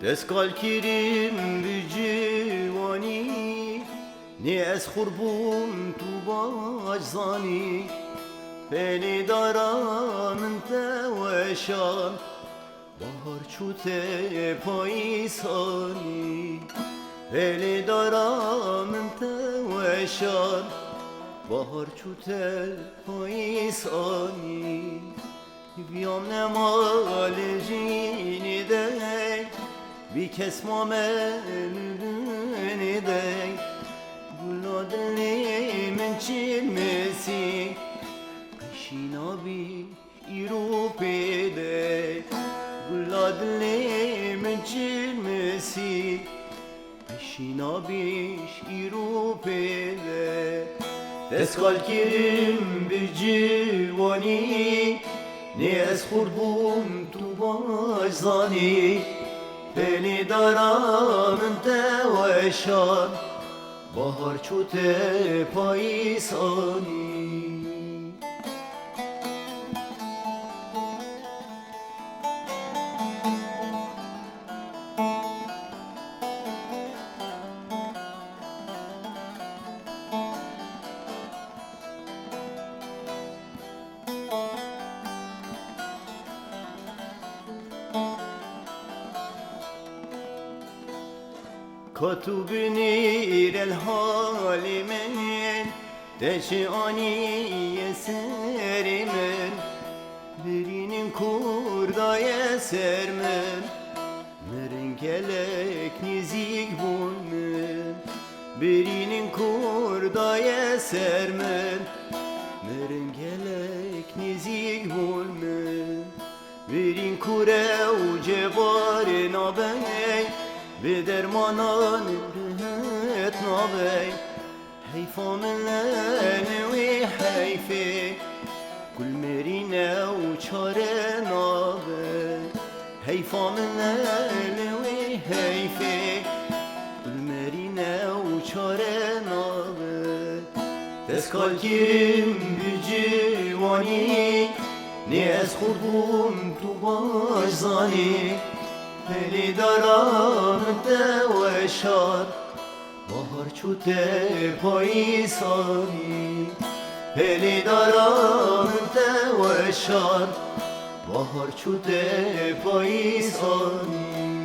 دستگال کردیم به جوانی نی از خوربوم تو باش زانی بینی دارم توشان بهار چوته پاییسانی بینی دارم توشان بهار چوته پاییسانی بیام نمال جینی دی بی کس ما منونی دی گلا دلی من چیلمسی قشینا بی ایرو پیده گلا دلی من چیلمسی قشینا بیش ایرو پیده دستگال کردیم به جوانی نی از خوربوم تو باش زانی بینی دارم توشان بهار چوته پاییسانی کتو بنیر الحال من دشانی سر من برینین کردای سر من مرنگلک نزیگ بون من برینین کردای سر من مرنگلک نزیگ بون من برین کوره و جوار نابه به درمانان رهت نابی حیفا من لنوی حیفه گل مرینه و چاره نابی حیفا من لنوی حیفه گل مرینه و چاره نابی دستگال کردیم به جوانی نی از خوربوم تو باش زانی بینی دارم توشان بهار چوته پاییسانی بینی دارم توشان بهار چوته پاییسانی